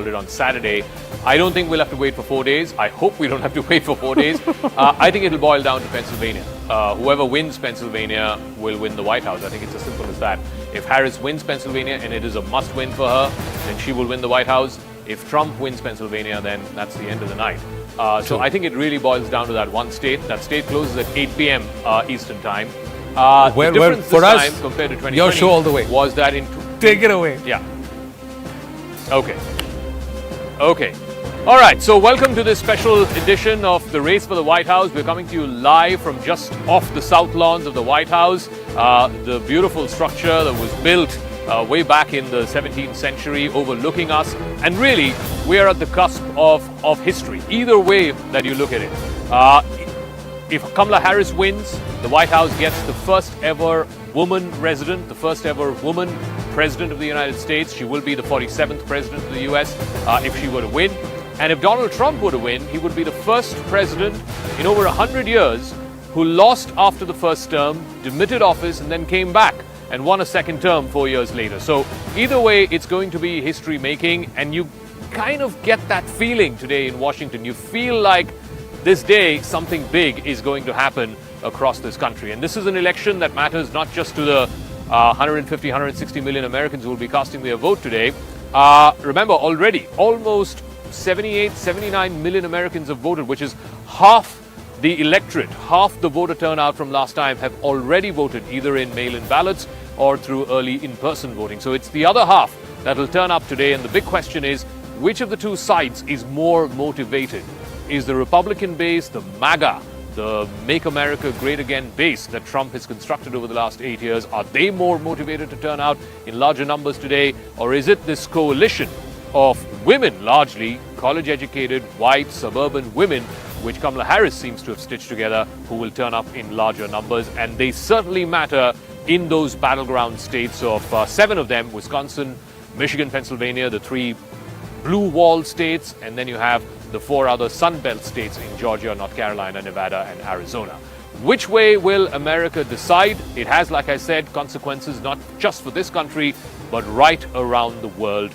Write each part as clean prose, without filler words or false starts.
called it on Saturday. I don't think we'll have to wait for 4 days. I hope we don't have to wait for 4 days. I think it'll boil down to Pennsylvania. Whoever wins Pennsylvania will win the White House. I think it's as simple as that. If Harris wins Pennsylvania, and it is a must-win for her, then she will win the White House. If Trump wins Pennsylvania, then that's the end of the night. So I think it really boils down to that one state. That state closes at 8 p.m. Eastern time. The difference for this us, time compared to 2020 your show all the way. was that in... Take it away. Yeah. Okay. All right, so welcome to this special edition of The Race for the White House. We're coming to you live from just off the south lawns of the White House, the beautiful structure that was built way back in the 17th century overlooking us. And really, we are at the cusp of history, either way that you look at it. If Kamala Harris wins, the White House gets the first ever woman resident, the first ever woman president of the United States. She will be the 47th president of the US if she were to win. And if Donald Trump were to win, he would be the first president in over 100 years who lost after the first term, demitted office, and then came back and won a second term 4 years later. So either way, it's going to be history making, and you kind of get that feeling today in Washington. You feel like this day something big is going to happen across this country. And this is an election that matters not just to the 150, 160 million Americans who will be casting their vote today. Remember, already almost 78, 79 million Americans have voted, which is half the electorate, half the voter turnout from last time have already voted either in mail-in ballots or through early in-person voting. So it's the other half that will turn up today. And the big question is, which of the two sides is more motivated? Is the Republican base, the MAGA, the Make America Great Again base that Trump has constructed over the last 8 years, are they more motivated to turn out in larger numbers today? Or is it this coalition of women, largely college-educated, white, suburban women, which Kamala Harris seems to have stitched together, who will turn up in larger numbers? And they certainly matter in those battleground states of 7 of them: Wisconsin, Michigan, Pennsylvania, the 3 blue wall states, and then you have the 4 other Sun Belt states in Georgia, North Carolina, Nevada, and Arizona. Which way will America decide? It has, like I said, consequences not just for this country, but right around the world.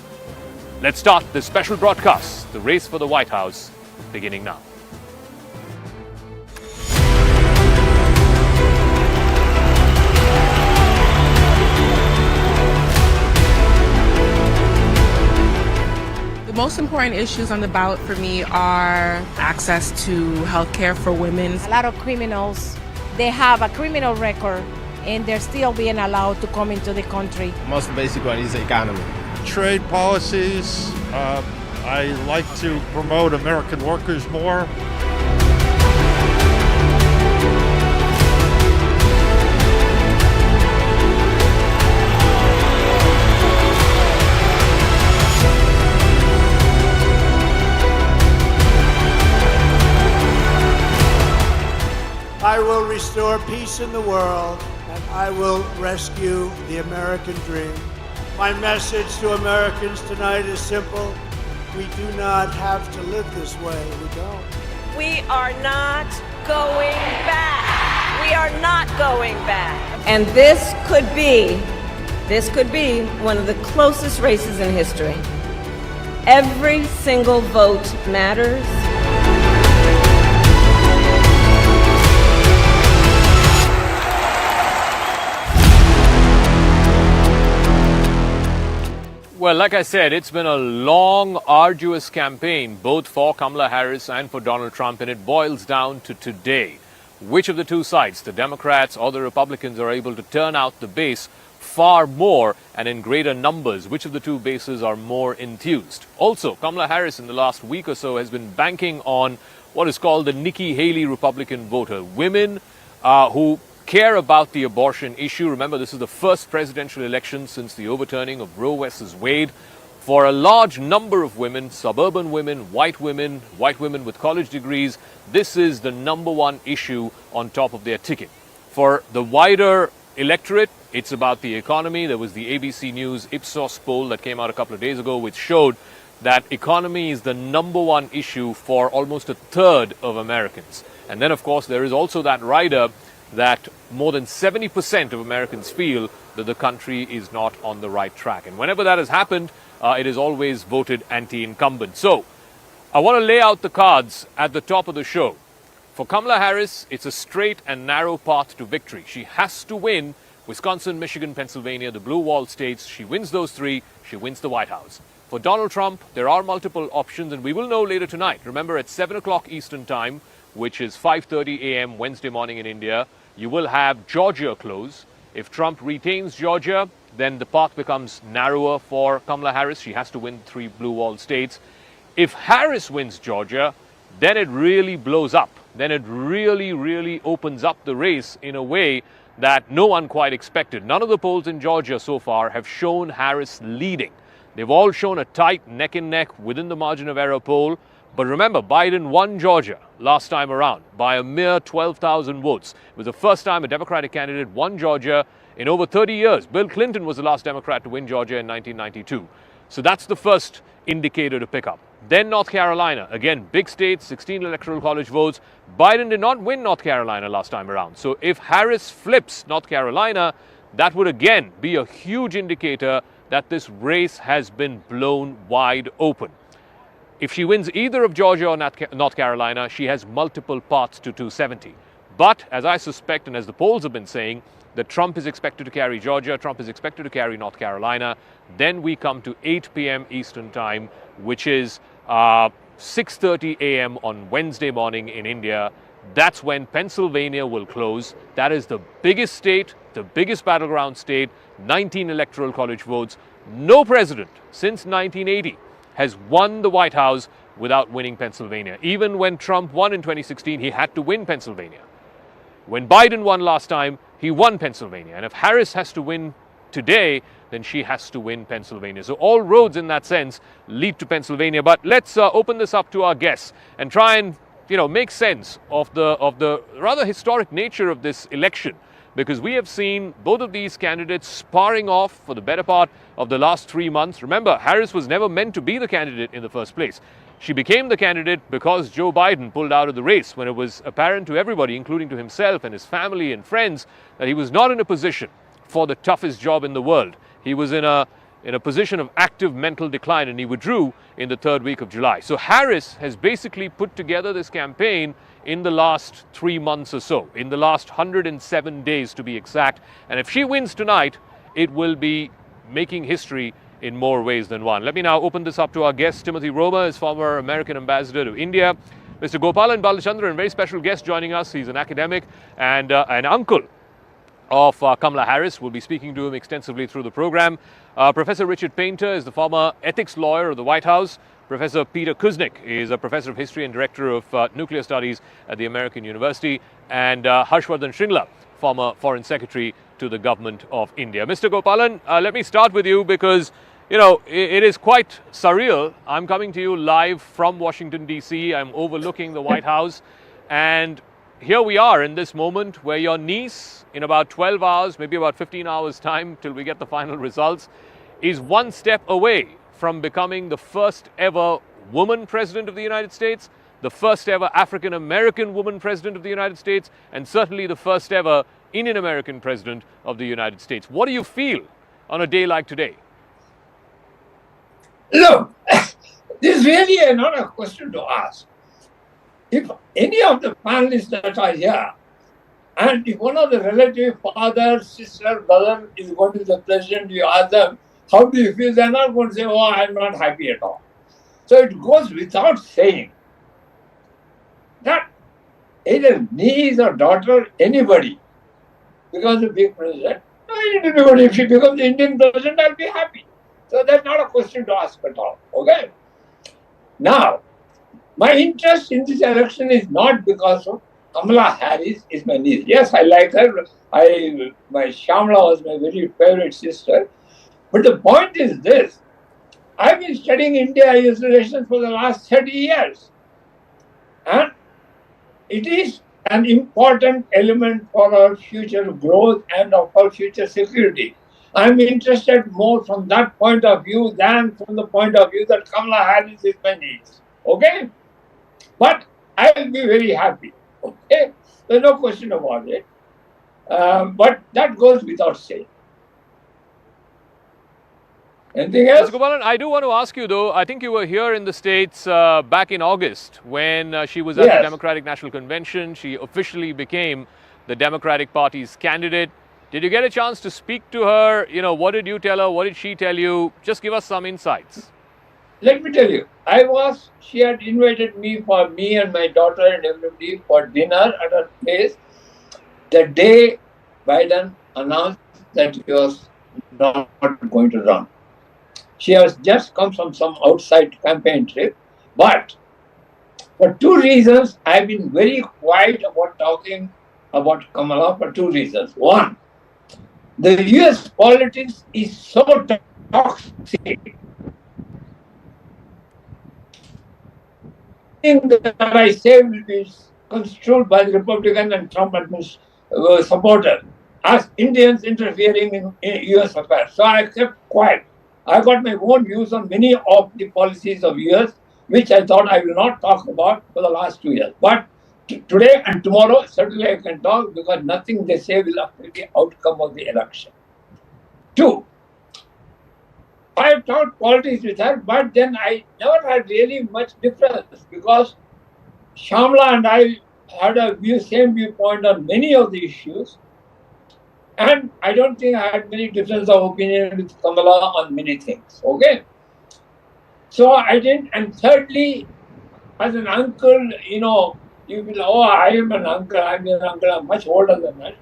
Let's start this special broadcast, The Race for the White House, beginning now. The most important issues on the ballot for me are access to health care for women. A lot of criminals, they have a criminal record and they're still being allowed to come into the country. The most basic one is the economy. Trade policies. I like to promote American workers more. I will restore peace in the world, and I will rescue the American dream. My message to Americans tonight is simple. We do not have to live this way. We don't. We are not going back. We are not going back. And this could be one of the closest races in history. Every single vote matters. Well, like I said, it's been a long, arduous campaign, both for Kamala Harris and for Donald Trump, and it boils down to today. Which of the two sides, the Democrats or the Republicans, are able to turn out the base far more and in greater numbers? Which of the two bases are more enthused? Also, Kamala Harris in the last week or so has been banking on what is called the Nikki Haley Republican voter, women who care about the abortion issue. Remember, this is the first presidential election since the overturning of Roe versus Wade. For a large number of women, suburban women, white women with college degrees, this is the number one issue on top of their ticket. For the wider electorate, it's about the economy. There was the ABC News Ipsos poll that came out a couple of days ago, which showed that economy is the number one issue for almost a third of Americans. And then, of course, there is also that rider that more than 70% of Americans feel that the country is not on the right track. And whenever that has happened, it is always voted anti-incumbent. So, I want to lay out the cards at the top of the show. For Kamala Harris, it's a straight and narrow path to victory. She has to win Wisconsin, Michigan, Pennsylvania, the blue wall states. She wins those three, she wins the White House. For Donald Trump, there are multiple options, and we will know later tonight. Remember, at 7 o'clock Eastern Time, which is 5:30 a.m. Wednesday morning in India, you will have Georgia close. If Trump retains Georgia, then the path becomes narrower for Kamala Harris. She has to win three blue wall states. If Harris wins Georgia, then it really blows up. Then it really opens up the race in a way that no one quite expected. None of the polls in Georgia so far have shown Harris leading. They've all shown a tight neck and neck within the margin of error poll. But remember, Biden won Georgia last time around by a mere 12,000 votes. It was the first time a Democratic candidate won Georgia in over 30 years. Bill Clinton was the last Democrat to win Georgia in 1992. So that's the first indicator to pick up. Then North Carolina, again, big state, 16 electoral college votes. Biden did not win North Carolina last time around. So if Harris flips North Carolina, that would again be a huge indicator that this race has been blown wide open. If she wins either of Georgia or North Carolina, she has multiple paths to 270. But as I suspect, and as the polls have been saying, that Trump is expected to carry Georgia, Trump is expected to carry North Carolina. Then we come to 8 p.m. Eastern Time, which is 6:30 a.m. on Wednesday morning in India. That's when Pennsylvania will close. That is the biggest state, the biggest battleground state, 19 electoral college votes. No president since 1980 has won the White House without winning Pennsylvania. Even when Trump won in 2016, he had to win Pennsylvania. When Biden won last time, he won Pennsylvania. And if Harris has to win today, then she has to win Pennsylvania. So all roads in that sense lead to Pennsylvania. But let's open this up to our guests and try and make sense of the rather historic nature of this election. Because we have seen both of these candidates sparring off for the better part of the last 3 months. Remember, Harris was never meant to be the candidate in the first place. She became the candidate because Joe Biden pulled out of the race when it was apparent to everybody, including to himself and his family and friends, that he was not in a position for the toughest job in the world. He was in a position of active mental decline, and he withdrew in the third week of July. So Harris has basically put together this campaign in the last 3 months or so, in the last 107 days to be exact. And if she wins tonight, it will be making history in more ways than one. Let me now open this up to our guest. Timothy Roma is former American ambassador to India. Mr. Gopalan Balachandran, very special guest joining us. He's an academic and an uncle of Kamala Harris. We'll be speaking to him extensively through the program. Professor Richard Painter is the former ethics lawyer of the White House. Professor Peter Kuznick is a professor of history and director of nuclear studies at the American University. And Harshvardhan Shringla, former foreign secretary to the government of India. Mr. Gopalan, let me start with you because it is quite surreal. I'm coming to you live from Washington, D.C. I'm overlooking the White House. And here we are in this moment where your niece, in about 12 hours, maybe about 15 hours time till we get the final results, is one step away from becoming the first ever woman president of the United States, the first ever African American woman president of the United States, and certainly the first ever Indian American president of the United States. What do you feel on a day like today? Look, this is really not a question to ask. If any of the panelists that are here, and if one of the relative, father, sister, brother is going to be the president, you ask them, how do you feel? They're not going to say, oh, I'm not happy at all. So it goes without saying that either niece or daughter, anybody, becomes a big president. Anybody, if she becomes the Indian president, I'll be happy. So that's not a question to ask at all. Okay? Now, my interest in this election is not because of Kamala Harris is my niece. Yes, I like her. My Shamla was my very favorite sister. But the point is this. I've been studying India-US relations for the last 30 years. And it is an important element for our future growth and of our future security. I'm interested more from that point of view than from the point of view that Kamala Harris is my niece. Okay? But I will be very happy. Okay? There's no question about it. But that goes without saying. Anything else? Mr. Gopalan, I do want to ask you though, I think you were here in the States back in August when she was at the Yes. Democratic National Convention. She officially became the Democratic Party's candidate. Did you get a chance to speak to her? You know, what did you tell her? What did she tell you? Just give us some insights. Let me tell you, she had invited me and my daughter and everybody for dinner at her place the day Biden announced that he was not going to run. She has just come from some outside campaign trip, but for two reasons, I've been very quiet about talking about Kamala for two reasons. One, the US politics is so toxic. That I say will be construed by the Republican and Trump supporters as Indians interfering in US affairs. So I kept quiet. I got my own views on many of the policies of US, which I thought I will not talk about for the last 2 years. But today and tomorrow, certainly I can talk because nothing they say will affect the outcome of the election. Two, I have talked politics with her, but then I never had really much difference because Shamla and I had same viewpoint on many of the issues. And I don't think I had many difference of opinion with Kamala on many things. Okay. So I didn't. And thirdly, as an uncle, you will, I am an uncle, I'm much older than that.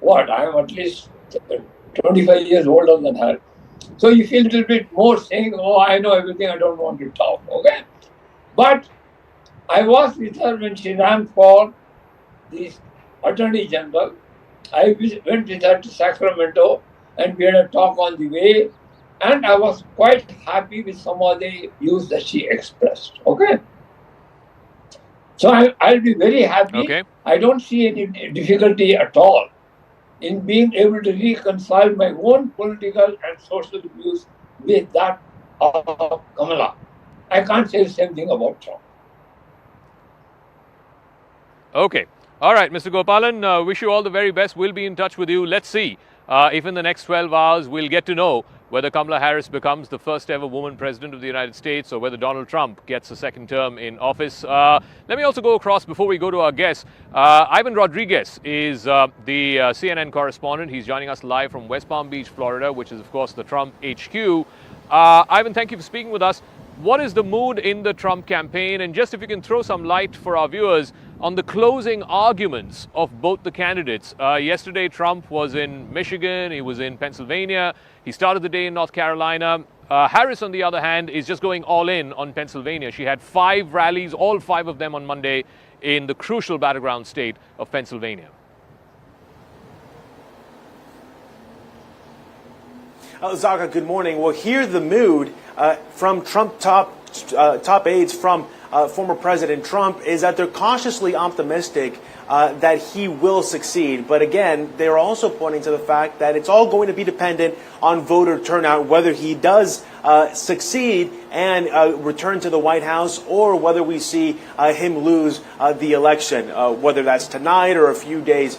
What? I am at least 25 years older than her. So you feel a little bit more saying, I know everything, I don't want to talk. Okay. But I was with her when she ran for the Attorney General. I went with her to Sacramento and we had a talk on the way, and I was quite happy with some of the views that she expressed. Okay. So I'll be very happy. Okay. I don't see any difficulty at all in being able to reconcile my own political and social views with that of Kamala. I can't say the same thing about Trump. Okay. All right, Mr. Gopalan, wish you all the very best. We'll be in touch with you. Let's see if in the next 12 hours we'll get to know whether Kamala Harris becomes the first ever woman president of the United States or whether Donald Trump gets a second term in office. Let me also go across before we go to our guest. Ivan Rodriguez is the CNN correspondent. He's joining us live from West Palm Beach, Florida, which is, of course, the Trump HQ. Ivan, thank you for speaking with us. What is the mood in the Trump campaign? And just if you can throw some light for our viewers on the closing arguments of both the candidates. Yesterday, Trump was in Michigan, he was in Pennsylvania, he started the day in North Carolina. Harris, on the other hand, is just going all in on Pennsylvania. She had 5 rallies, all 5 of them on Monday, in the crucial battleground state of Pennsylvania. Zaka, good morning. Well, here the mood from Trump top aides from former President Trump is that they're cautiously optimistic that he will succeed. But again, they're also pointing to the fact that it's all going to be dependent on voter turnout, whether he does succeed and return to the White House, or whether we see him lose the election, whether that's tonight or a few days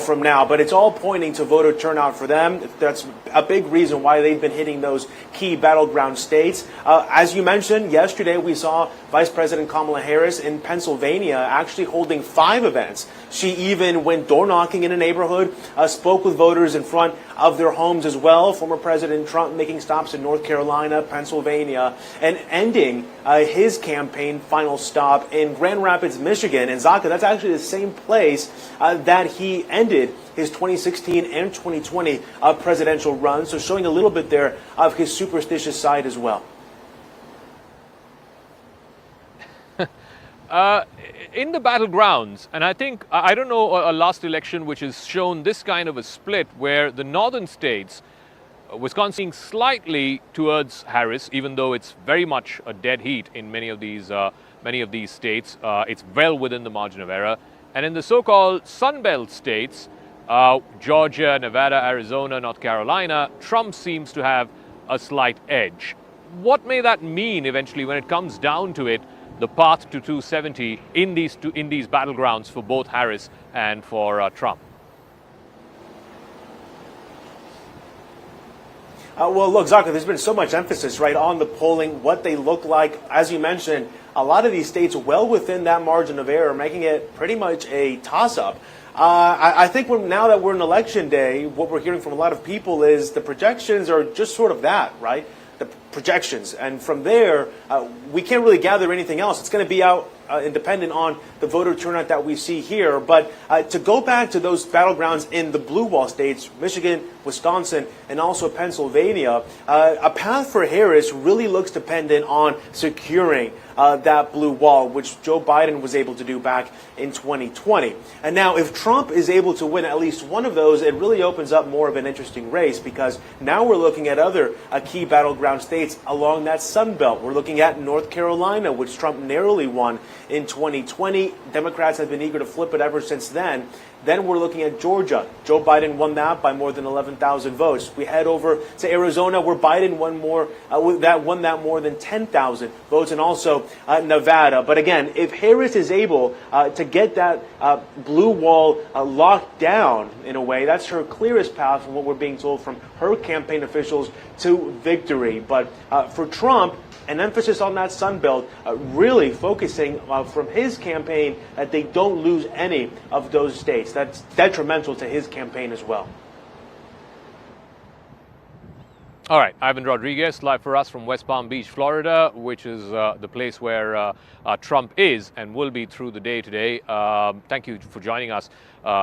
from now. But it's all pointing to voter turnout for them. That's a big reason why they've been hitting those key battleground states. As you mentioned, yesterday we saw Vice President Kamala Harris in Pennsylvania actually holding 5 events. She even went door knocking in a neighborhood, spoke with voters in front of their homes as well. Former President Trump making stops in North Carolina, Pennsylvania, and ending his campaign final stop in Grand Rapids, Michigan. And Zaka, that's actually the same place that he ended his 2016 and 2020 presidential run. So showing a little bit there of his superstitious side as well. In the battlegrounds, and I think, I don't know a last election which has shown this kind of a split where the northern states, Wisconsin slightly towards Harris, even though it's very much a dead heat in many of these states. It's well within the margin of error. And in the so-called Sunbelt states, Georgia, Nevada, Arizona, North Carolina, Trump seems to have a slight edge. What may that mean eventually when it comes down to it, the path to 270 in these battlegrounds for both Harris and for Trump? Well, look, Zaka, there's been so much emphasis, right, on the polling, what they look like. As you mentioned, a lot of these states well within that margin of error, making it pretty much a toss-up. I think now that we're in election day, what we're hearing from a lot of people is the projections are just sort of that, right? The projections. And from there, we can't really gather anything else. It's going to be out dependent on the voter turnout that we see here. But to go back to those battlegrounds in the blue wall states, Michigan, Wisconsin, and also Pennsylvania, a path for Harris really looks dependent on securing that blue wall, which Joe Biden was able to do back in 2020. And now if Trump is able to win at least one of those, it really opens up more of an interesting race, because now we're looking at other key battleground states along that Sun Belt. We're looking at North Carolina, which Trump narrowly won in 2020. Democrats have been eager to flip it ever since then. Then we're looking at Georgia. Joe Biden won that by more than 11,000 votes. We head over to Arizona, where Biden won that more than 10,000 votes, and also Nevada. But again, if Harris is able to get that blue wall locked down in a way, that's her clearest path from what we're being told from her campaign officials to victory. But for Trump, an emphasis on that Sun Belt, really focusing from his campaign that they don't lose any of those states. That's detrimental to his campaign as well. All right, Ivan Rodriguez, live for us from West Palm Beach, Florida, which is the place where Trump is and will be through the day today. Thank you for joining us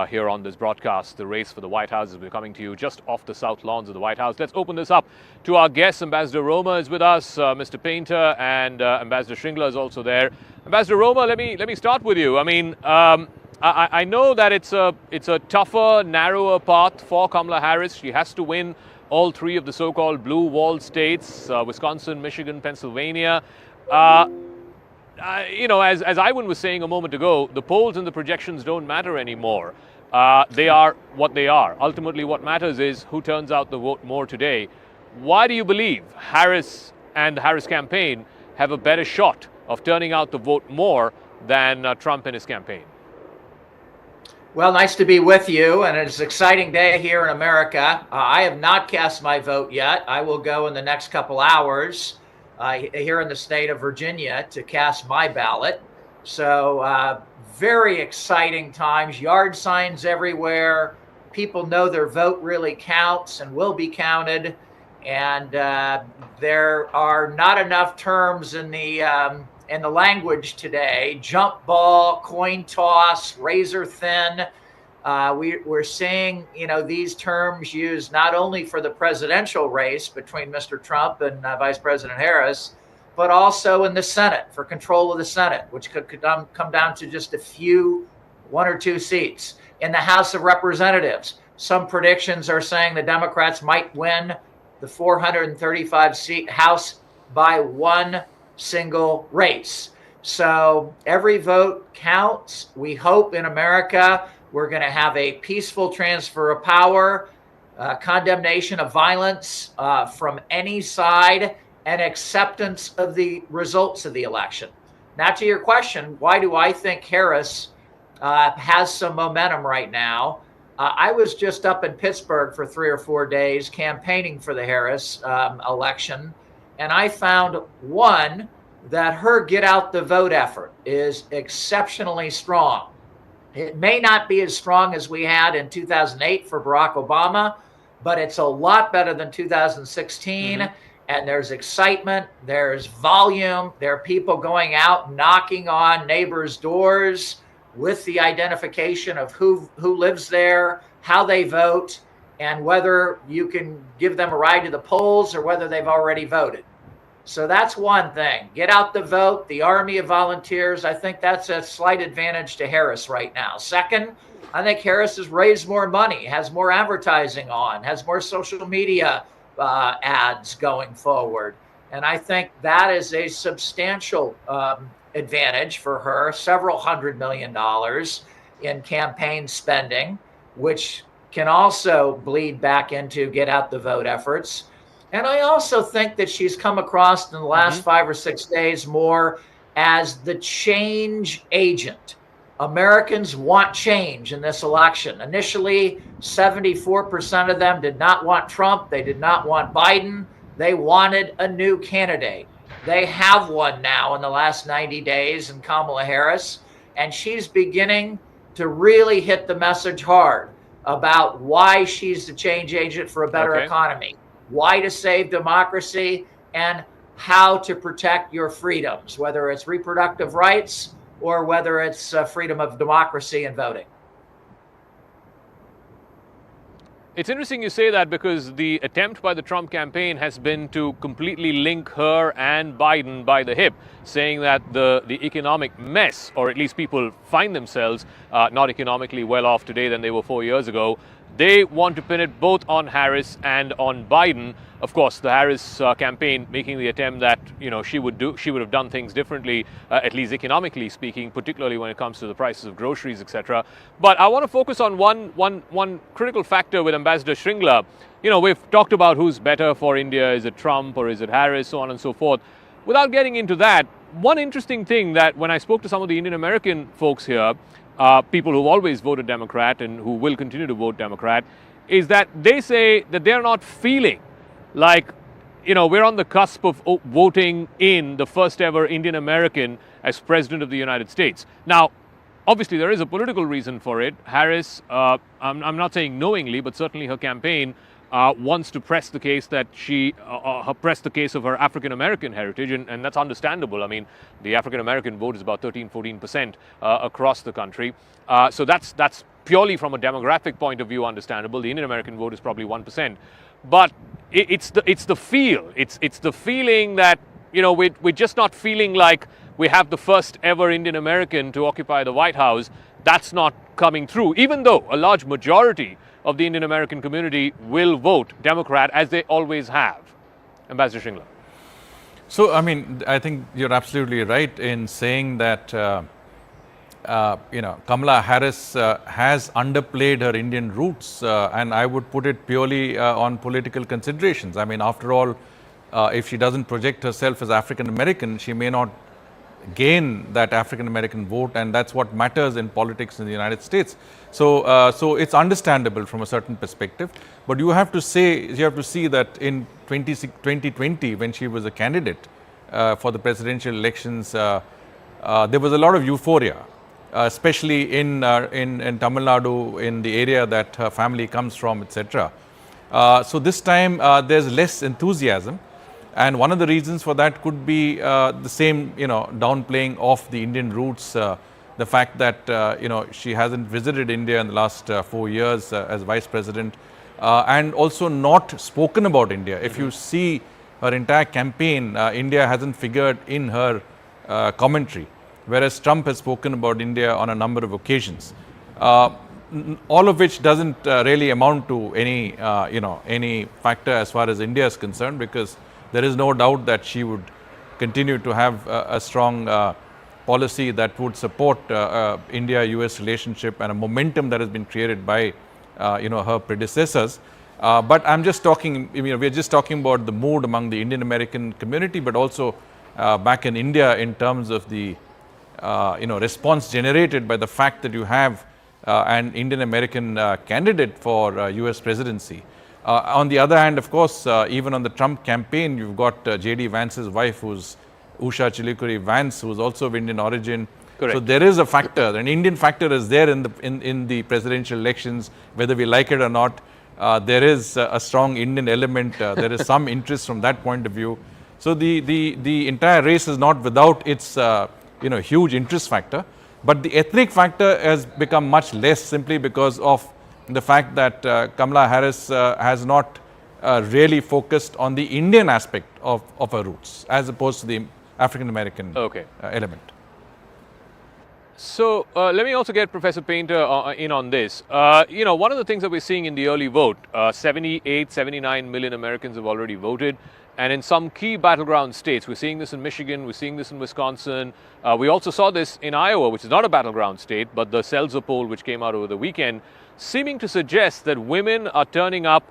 here on this broadcast. The race for the White House is coming to you just off the south lawns of the White House. Let's open this up to our guests. Ambassador Roma is with us, Mr. Painter, and Ambassador Shringla is also there. Ambassador Roma, let me start with you. I mean, I know that it's a tougher, narrower path for Kamala Harris. She has to win all three of the so-called blue wall states, Wisconsin, Michigan, Pennsylvania. You know, as Ivan was saying a moment ago, the polls and the projections don't matter anymore. They are what they are. Ultimately, what matters is who turns out the vote more today. Why do you believe Harris and the Harris campaign have a better shot of turning out the vote more than Trump and his campaign? Well, nice to be with you, and it's an exciting day here in America. I have not cast my vote yet. I will go in the next couple hours here in the state of Virginia to cast my ballot. So very exciting times, yard signs everywhere. People know their vote really counts and will be counted. And there are not enough terms in the language today: jump ball, coin toss, razor thin. We're seeing, you know, these terms used not only for the presidential race between Mr. Trump and Vice President Harris, but also in the Senate for control of the Senate, which could come down to just one or two seats. In the House of Representatives, some predictions are saying the Democrats might win the 435-seat House by one single race. So every vote counts. We hope in America we're going to have a peaceful transfer of power, condemnation of violence from any side, and acceptance of the results of the election. Now, to your question, why do I think Harris has some momentum right now? I was just up in Pittsburgh for 3 or 4 days campaigning for the Harris election, and I found, one, that her get out the vote effort is exceptionally strong. It may not be as strong as we had in 2008 for Barack Obama, but it's a lot better than 2016. Mm-hmm. And there's excitement, there's volume, there are people going out knocking on neighbors' doors with the identification of who lives there, how they vote, and whether you can give them a ride to the polls or whether they've already voted. So that's one thing. Get out the vote, the army of volunteers. I think that's a slight advantage to Harris right now. Second, I think Harris has raised more money, has more advertising on, has more social media ads going forward. And I think that is a substantial advantage for her, several $100 million in campaign spending, which can also bleed back into get out the vote efforts. And I also think that she's come across in the last 5 or 6 days more as the change agent Americans want change in this election. Initially, 74% of them did not want Trump. They did not want Biden. They wanted a new candidate. They have one now in the last 90 days in Kamala Harris, and she's beginning to really hit the message hard about why she's the change agent for a better economy, why to save democracy, and how to protect your freedoms, whether it's reproductive rights or whether it's freedom of democracy and voting. It's interesting you say that, because the attempt by the Trump campaign has been to completely link her and Biden by the hip, saying that the economic mess, or at least people find themselves not economically well off today than they were 4 years ago, they want to pin it both on Harris and on Biden. Of course, the Harris campaign making the attempt that she would have done things differently, at least economically speaking, particularly when it comes to the prices of groceries, etc. But I want to focus on one critical factor with Ambassador Shringla. We've talked about who's better for India. Is it Trump or is it Harris, so on and so forth. Without getting into that, one interesting thing that when I spoke to some of the Indian American folks here, people who've always voted Democrat and who will continue to vote Democrat, is that they say that they're not feeling like, we're on the cusp of voting in the first ever Indian American as President of the United States. Now, obviously, there is a political reason for it. Harris, I'm not saying knowingly, but certainly her campaign wants to press the case that press the case of her African American heritage, and that's understandable. I mean, the African American vote is about 13-14% across the country. So that's purely from a demographic point of view understandable. The Indian American vote is probably 1%. But it's the feel. It's the feeling that we're just not feeling like we have the first ever Indian American to occupy the White House. That's not coming through, even though a large majority of the Indian American community will vote Democrat, as they always have. Ambassador Shringla. So, I mean, I think you're absolutely right in saying that Kamala Harris has underplayed her Indian roots, and I would put it purely on political considerations. I mean, after all, if she doesn't project herself as African American, she may not gain that African American vote, and that's what matters in politics in the United States. So it's understandable from a certain perspective, but you have to see that in 2020, when she was a candidate for the presidential elections, there was a lot of euphoria, especially in Tamil Nadu, in the area that her family comes from, etc. So this time there's less enthusiasm. And one of the reasons for that could be the same, downplaying of the Indian roots, the fact that, she hasn't visited India in the last 4 years as vice president, and also not spoken about India. If you see her entire campaign, India hasn't figured in her commentary, whereas Trump has spoken about India on a number of occasions. All of which doesn't really amount to any factor as far as India is concerned, because there is no doubt that she would continue to have a strong policy that would support India-US relationship and a momentum that has been created by her predecessors. But I'm just talking, we're just talking about the mood among the Indian American community, but also back in India in terms of the response generated by the fact that you have an Indian American candidate for US presidency. On the other hand, of course, even on the Trump campaign, you've got J.D. Vance's wife, who's Usha Chilikuri Vance, who's also of Indian origin. Correct. So there is a factor, an Indian factor is there in the presidential elections, whether we like it or not. There is a strong Indian element. There is some interest from that point of view. So the entire race is not without its huge interest factor, but the ethnic factor has become much less, simply because of the fact that Kamala Harris has not really focused on the Indian aspect of her roots, as opposed to the African American element. So let me also get Professor Painter in on this. One of the things that we're seeing in the early vote, 78, 79 million Americans have already voted. And in some key battleground states, we're seeing this in Michigan, we're seeing this in Wisconsin. We also saw this in Iowa, which is not a battleground state, but the Seltzer poll, which came out over the weekend, seeming to suggest that women are turning up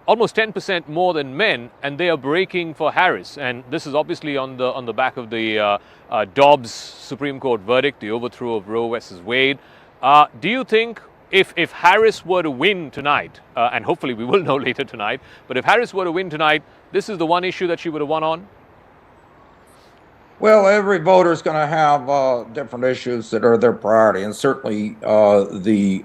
almost 10% more than men, and they are breaking for Harris. And this is obviously on the back of the Dobbs Supreme Court verdict, the overthrow of Roe versus Wade. Do you think if Harris were to win tonight, and hopefully we will know later tonight, but if Harris were to win tonight, this is the one issue that she would have won on? Well, every voter is going to have different issues that are their priority, and certainly the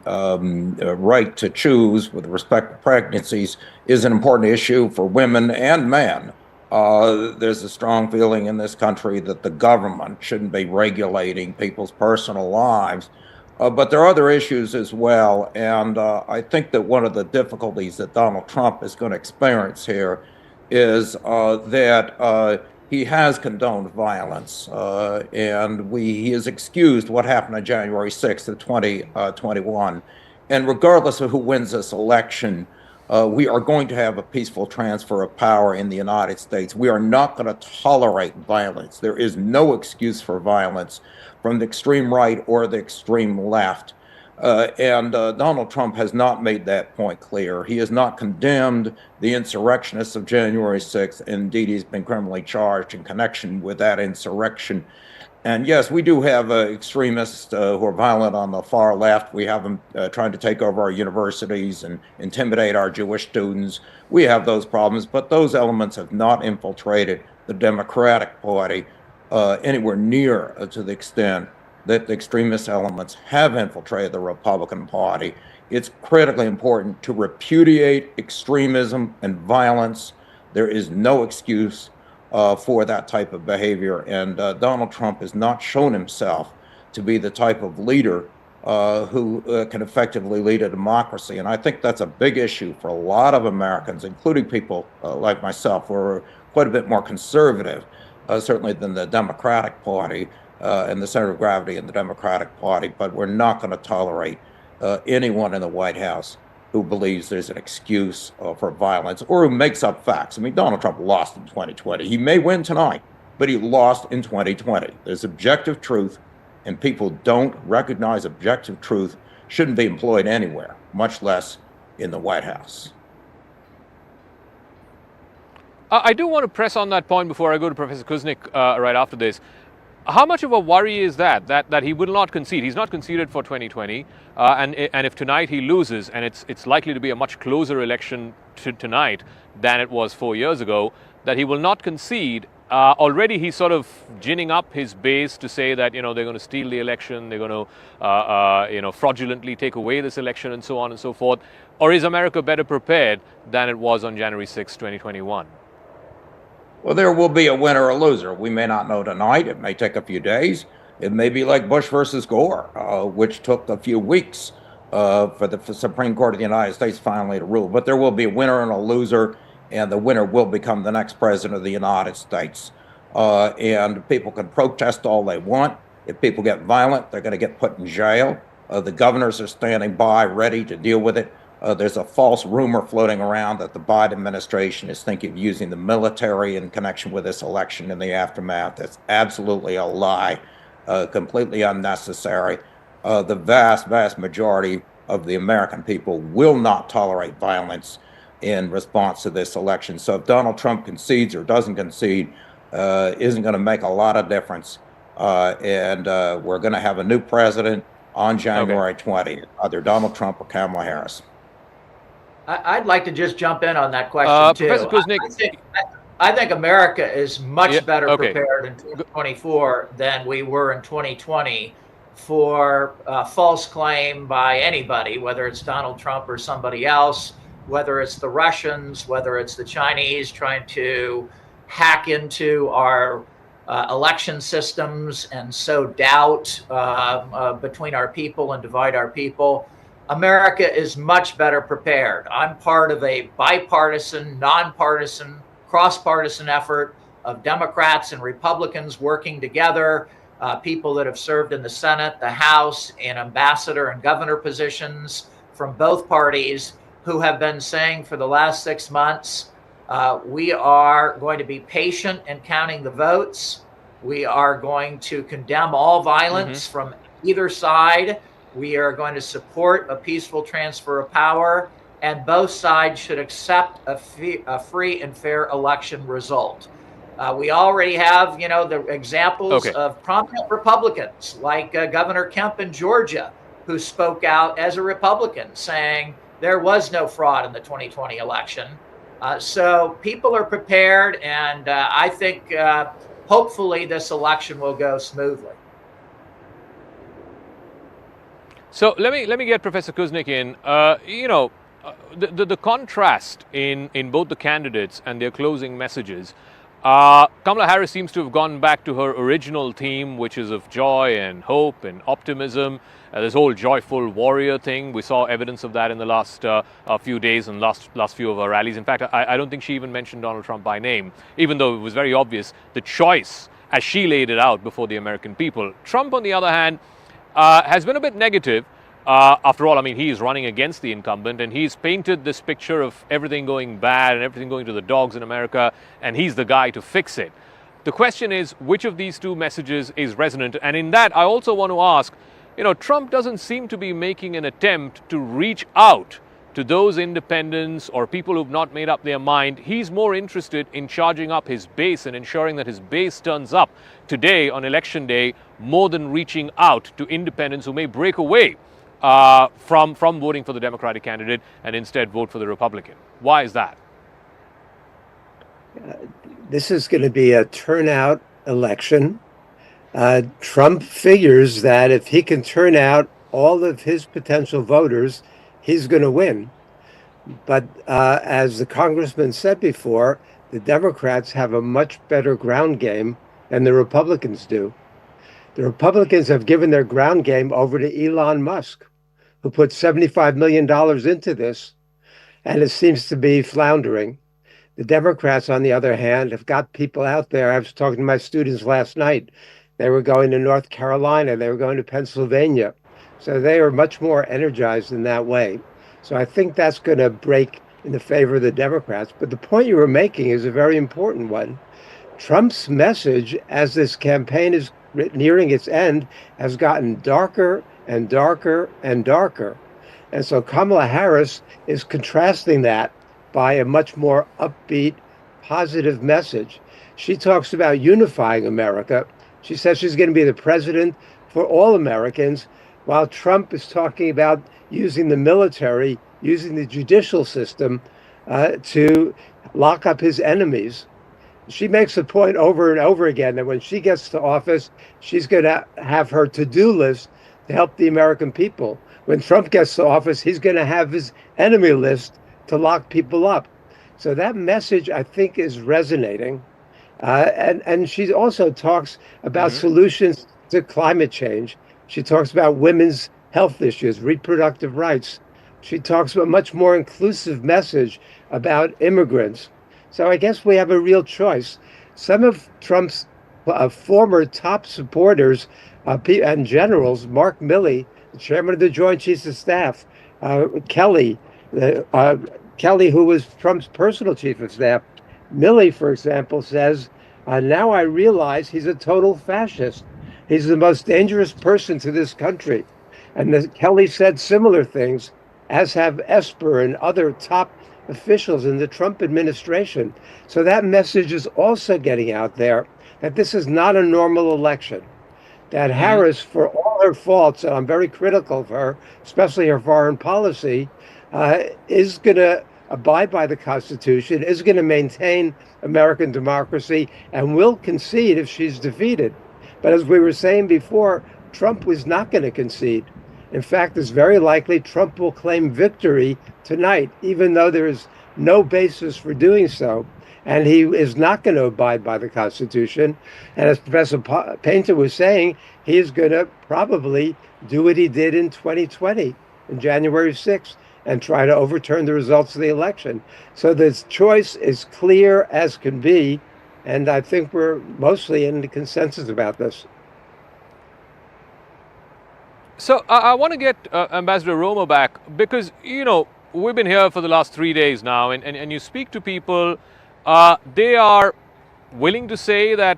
right to choose with respect to pregnancies is an important issue for women and men. There's a strong feeling in this country that the government shouldn't be regulating people's personal lives, but there are other issues as well, and I think that one of the difficulties that Donald Trump is going to experience here is that he has condoned violence, and he has excused what happened on January 6th of 2021. And regardless of who wins this election, we are going to have a peaceful transfer of power in the United States. We are not going to tolerate violence. There is no excuse for violence from the extreme right or the extreme left. And Donald Trump has not made that point clear. He has not condemned the insurrectionists of January 6th. Indeed, he's been criminally charged in connection with that insurrection. And yes, we do have extremists who are violent on the far left. We have them trying to take over our universities and intimidate our Jewish students. We have those problems, but those elements have not infiltrated the Democratic Party anywhere near to the extent that the extremist elements have infiltrated the Republican Party. It's critically important to repudiate extremism and violence. There is no excuse for that type of behavior, and Donald Trump has not shown himself to be the type of leader who can effectively lead a democracy. And I think that's a big issue for a lot of Americans, including people like myself, who are quite a bit more conservative, certainly than the Democratic Party and the center of gravity in the Democratic Party. But we're not going to tolerate anyone in the White House who believes there's an excuse for violence or who makes up facts. I mean, Donald Trump lost in 2020. He may win tonight, but he lost in 2020. There's objective truth, and people don't recognize objective truth shouldn't be employed anywhere, much less in the White House. I do want to press on that point before I go to Professor Kuznick right after this. How much of a worry is that he will not concede? He's not conceded for 2020, and if tonight he loses, and it's likely to be a much closer election tonight than it was 4 years ago, that he will not concede. Already he's sort of ginning up his base to say that they're going to steal the election, they're going to fraudulently take away this election, and so on and so forth. Or is America better prepared than it was on January 6, 2021? Well, there will be a winner or a loser. We may not know tonight. It may take a few days. It may be like Bush versus Gore, which took a few weeks for the Supreme Court of the United States finally to rule. But there will be a winner and a loser, and the winner will become the next president of the United States. And people can protest all they want. If people get violent, they're going to get put in jail. The governors are standing by, ready to deal with it. There's a false rumor floating around that the Biden administration is thinking of using the military in connection with this election in the aftermath. That's absolutely a lie, completely unnecessary. The vast, vast majority of the American people will not tolerate violence in response to this election. So if Donald Trump concedes or doesn't concede, isn't going to make a lot of difference. And we're going to have a new president on January 20th, either Donald Trump or Kamala Harris. I'd like to just jump in on that question, too. Professor Kuznick, I think America is much better prepared in 2024 than we were in 2020 for a false claim by anybody, whether it's Donald Trump or somebody else, whether it's the Russians, whether it's the Chinese trying to hack into our election systems and sow doubt between our people and divide our people. America is much better prepared. I'm part of a bipartisan, nonpartisan, cross-partisan effort of Democrats and Republicans working together, people that have served in the Senate, the House, and ambassador and governor positions from both parties who have been saying for the last 6 months, we are going to be patient in counting the votes. We are going to condemn all violence from either side. We are going to support a peaceful transfer of power, and both sides should accept a free and fair election result. We already have, the examples of prominent Republicans like Governor Kemp in Georgia, who spoke out as a Republican saying there was no fraud in the 2020 election. So people are prepared, and I think hopefully this election will go smoothly. So let me get Professor Kuznick in. The contrast in both the candidates and their closing messages. Kamala Harris seems to have gone back to her original theme, which is of joy and hope and optimism. This whole joyful warrior thing, we saw evidence of that in the last few days and last few of her rallies. In fact, I don't think she even mentioned Donald Trump by name, even though it was very obvious the choice as she laid it out before the American people. Trump, on the other hand, has been a bit negative. After all, I mean, he's running against the incumbent, and he's painted this picture of everything going bad and everything going to the dogs in America, and he's the guy to fix it. The question is, which of these two messages is resonant? And in that, I also want to ask, Trump doesn't seem to be making an attempt to reach out to those independents or people who've not made up their mind. He's more interested in charging up his base and ensuring that his base turns up today on election day more than reaching out to independents who may break away from voting for the Democratic candidate and instead vote for the Republican. Why is that? This is going to be a turnout election. Trump figures that if he can turn out all of his potential voters, he's going to win. But as the congressman said before, the Democrats have a much better ground game than the Republicans do. The Republicans have given their ground game over to Elon Musk, who put $75 million into this, and it seems to be floundering. The Democrats, on the other hand, have got people out there. I was talking to my students last night. They were going to North Carolina. They were going to Pennsylvania. So they are much more energized in that way. So I think that's going to break in the favor of the Democrats. But the point you were making is a very important one. Trump's message, as this campaign is nearing its end, has gotten darker and darker and darker. And so Kamala Harris is contrasting that by a much more upbeat, positive message. She talks about unifying America. She says she's going to be the president for all Americans, while Trump is talking about using the military, using the judicial system to lock up his enemies. She makes the point over and over again that when she gets to office, she's going to have her to-do list to help the American people. When Trump gets to office, he's going to have his enemy list to lock people up. So that message, I think, is resonating. And she also talks about solutions to climate change. She talks about women's health issues, reproductive rights. She talks about a much more inclusive message about immigrants. So I guess we have a real choice. Some of Trump's former top supporters and generals, Mark Milley, the chairman of the Joint Chiefs of Staff, Kelly, who was Trump's personal chief of staff. Milley, for example, says, now I realize he's a total fascist. He's the most dangerous person to this country. And Kelly said similar things, as have Esper and other top officials in the Trump administration. So that message is also getting out there that this is not a normal election. That Harris, for all her faults, and I'm very critical of her, especially her foreign policy, is going to abide by the Constitution, is going to maintain American democracy, and will concede if she's defeated. But as we were saying before, Trump was not going to concede. In fact, it's very likely Trump will claim victory tonight, even though there is no basis for doing so. And he is not going to abide by the Constitution. And as Professor Painter was saying, he is going to probably do what he did in 2020, in January 6th, and try to overturn the results of the election. So this choice is clear as can be. And I think we're mostly in the consensus about this. So I want to get Ambassador Romer back because, we've been here for the last 3 days now, and you speak to people, they are willing to say that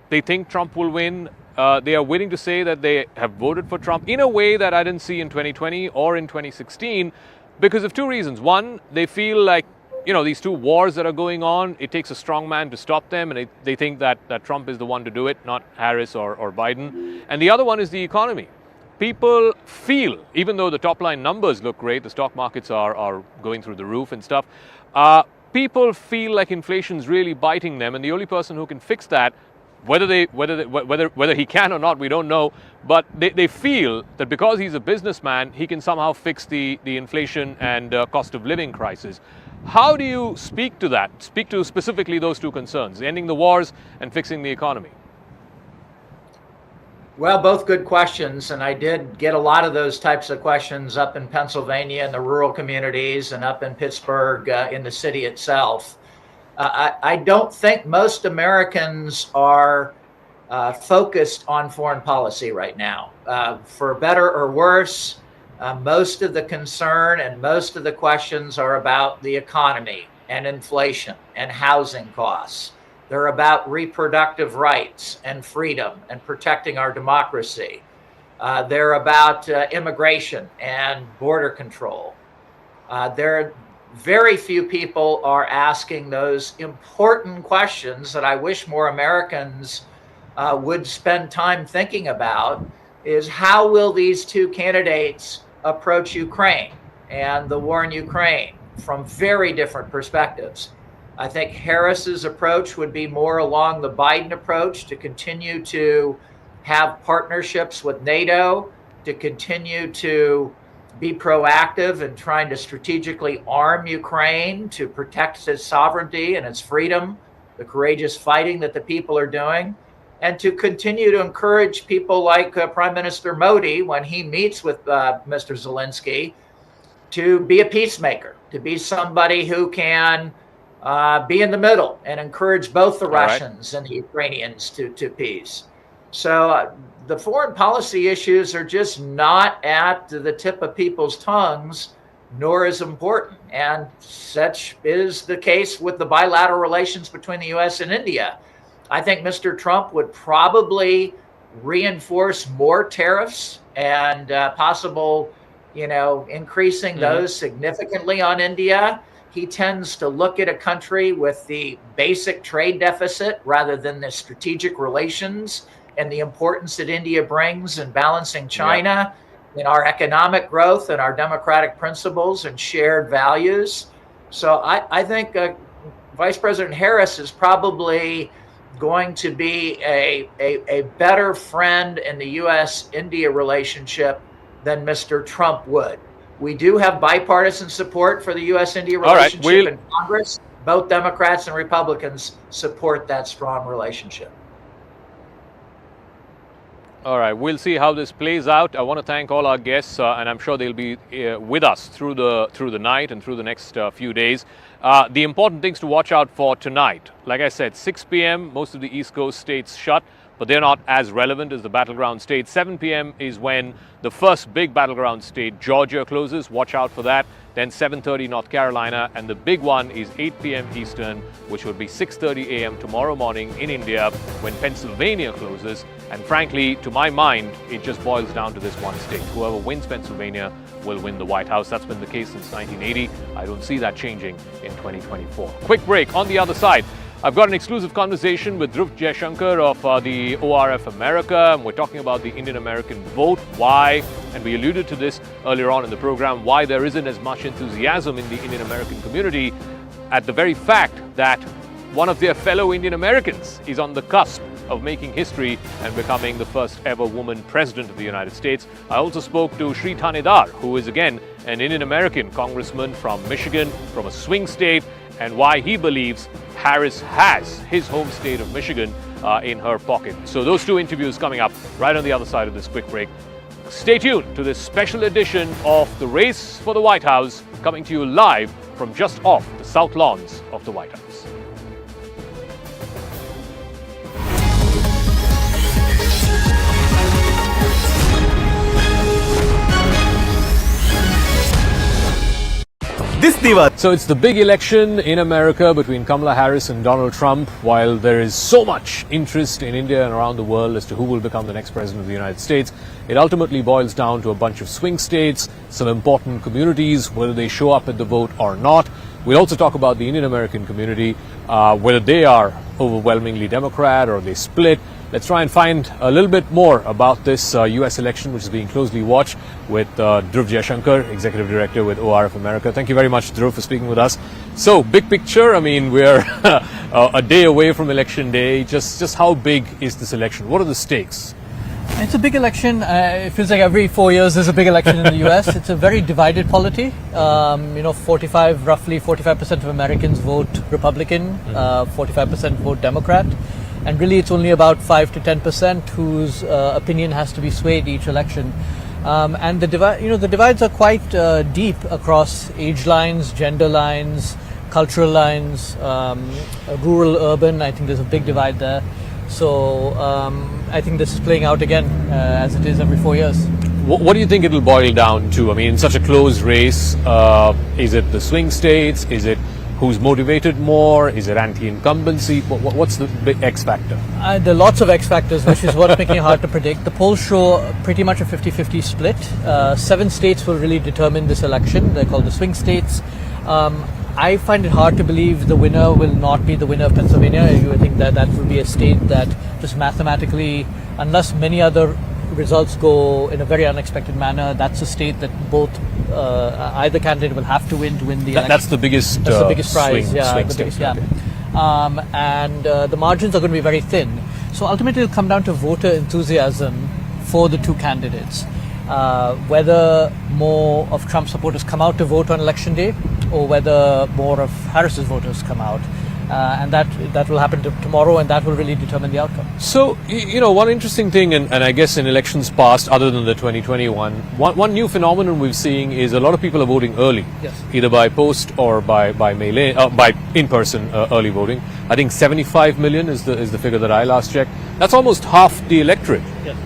they think Trump will win. They are willing to say that they have voted for Trump in a way that I didn't see in 2020 or in 2016. because of two reasons. One, they feel like, these two wars that are going on, it takes a strong man to stop them, and they think that Trump is the one to do it, not Harris or Biden. And the other one is the economy. People feel, even though the top line numbers look great, the stock markets are going through the roof and stuff, people feel like inflation's really biting them, and the only person who can fix that, whether he can or not, we don't know, but they feel that because he's a businessman, he can somehow fix the inflation and cost of living crisis. How do you speak to that? Speak to specifically those two concerns, ending the wars and fixing the economy? Well, both good questions, and I did get a lot of those types of questions up in Pennsylvania in the rural communities and up in Pittsburgh in the city itself. I don't think most Americans are focused on foreign policy right now. For better or worse, most of the concern and most of the questions are about the economy and inflation and housing costs. They're about reproductive rights and freedom and protecting our democracy. They're about immigration and border control. Very few people are asking those important questions that I wish more Americans would spend time thinking about, is how will these two candidates approach Ukraine and the war in Ukraine from very different perspectives. I think Harris's approach would be more along the Biden approach, to continue to have partnerships with NATO, to continue to be proactive in trying to strategically arm Ukraine to protect its sovereignty and its freedom, the courageous fighting that the people are doing, and to continue to encourage people like Prime Minister Modi, when he meets with Mr. Zelensky, to be a peacemaker, to be somebody who can be in the middle and encourage both the Russians and the Ukrainians to peace. So the foreign policy issues are just not at the tip of people's tongues, nor as important. And such is the case with the bilateral relations between the U.S. and India. I think Mr. Trump would probably reinforce more tariffs and possible, increasing those significantly on India. He tends to look at a country with the basic trade deficit rather than the strategic relations and the importance that India brings in balancing China, in our economic growth and our democratic principles and shared values. So I think Vice President Harris is probably going to be a better friend in the U.S.-India relationship than Mr. Trump would. We do have bipartisan support for the U.S.-India relationship in Congress. Both Democrats and Republicans support that strong relationship. All right, we'll see how this plays out. I want to thank all our guests, and I'm sure they'll be with us through the night and through the next few days. The important things to watch out for tonight, like I said, 6 p.m., most of the East Coast states shut, but they're not as relevant as the battleground states. 7 p.m. is when the first big battleground state, Georgia, closes. Watch out for that. Then 7:30 North Carolina, and the big one is 8 p.m. Eastern, which will be 6:30 a.m. tomorrow morning in India when Pennsylvania closes. And frankly, to my mind, it just boils down to this one state. Whoever wins Pennsylvania will win the White House. That's been the case since 1980. I don't see that changing in 2024. Quick break. On the other side, I've got an exclusive conversation with Dhruv Jaishankar of the ORF America. And we're talking about the Indian American vote, why, and we alluded to this earlier on in the program, why there isn't as much enthusiasm in the Indian American community at the very fact that one of their fellow Indian Americans is on the cusp of making history and becoming the first ever woman president of the United States. I also spoke to Shri Thanedar, who is again an Indian American congressman from Michigan, from a swing state, and why he believes Harris has his home state of Michigan in her pocket. So those two interviews coming up right on the other side of this quick break. Stay tuned to this special edition of The Race for the White House, coming to you live from just off the South Lawns of the White House. This शक्तिवाद. So it's the big election in America between Kamala Harris and Donald Trump. While there is so much interest in India and around the world as to who will become the next president of the United States, it ultimately boils down to a bunch of swing states, some important communities, whether they show up at the vote or not. We'll also talk about the Indian American community, whether they are overwhelmingly Democrat or they split. Let's try and find a little bit more about this U.S. election, which is being closely watched, with Dhruv Jaishankar, Executive Director with ORF America. Thank you very much, Dhruv, for speaking with us. So, big picture, I mean, we're a day away from Election Day. Just how big is this election? What are the stakes? It's a big election. It feels like every 4 years there's a big election in the U.S. It's a very divided polity. Roughly 45% of Americans vote Republican, 45% vote Democrat. And really it's only about 5 to 10% whose opinion has to be swayed each election. And the divides are quite deep across age lines, gender lines, cultural lines, rural, urban. I think there's a big divide there. So I think this is playing out again as it is every 4 years. What do you think it'll boil down to? I mean, in such a close race, is it the swing states? Is it who's motivated more? Is it anti-incumbency? What's the big X factor? There are lots of X factors, which is what's making it hard to predict. The polls show pretty much a 50-50 split. 7 states will really determine this election. They're called the swing states. I find it hard to believe the winner will not be the winner of Pennsylvania. I think that will be a state that just mathematically, unless many other results go in a very unexpected manner, that's a state that both either candidate will have to win the election. That's the biggest. That's the biggest prize. Swing the biggest, state. Okay. And the margins are going to be very thin. So ultimately, it'll come down to voter enthusiasm for the two candidates. Whether more of Trump supporters come out to vote on Election Day, or whether more of Harris's voters come out. And that will happen tomorrow, and that will really determine the outcome. So, one interesting thing, and I guess in elections past, other than the 2021, one new phenomenon we're seeing is a lot of people are voting early, yes, either by post or by mail-in, by in-person early voting. I think 75 million is the figure that I last checked. That's almost half the electorate. Yes.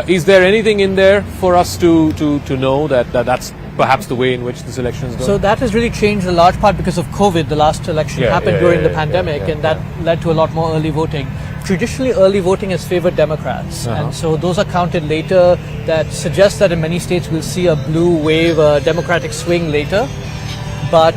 Is there anything in there for us to know that's perhaps the way in which this election is going? So that has really changed a large part because of COVID. The last election happened during the pandemic, and that led to a lot more early voting. Traditionally, early voting has favored Democrats, and so those are counted later. That suggests that in many states we'll see a blue wave, a Democratic swing later. But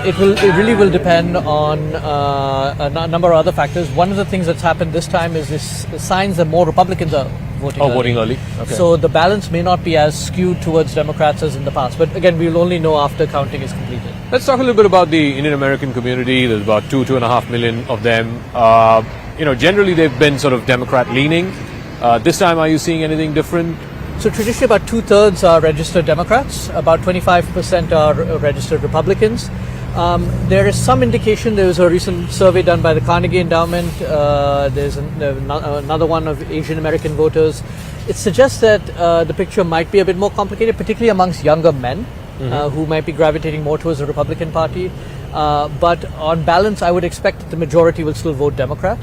it really will depend on a number of other factors. One of the things that's happened this time is this signs that more Republicans are voting early. Voting early. Okay. So the balance may not be as skewed towards Democrats as in the past. But again, we'll only know after counting is completed. Let's talk a little bit about the Indian American community. There's about 2.5 million of them. Generally they've been sort of Democrat leaning. This time, are you seeing anything different? So traditionally about 2/3 are registered Democrats, about 25% are registered Republicans. There is some indication, there was a recent survey done by the Carnegie Endowment, there's another one of Asian American voters. It suggests that the picture might be a bit more complicated, particularly amongst younger men who might be gravitating more towards the Republican Party. But on balance, I would expect that the majority will still vote Democrat.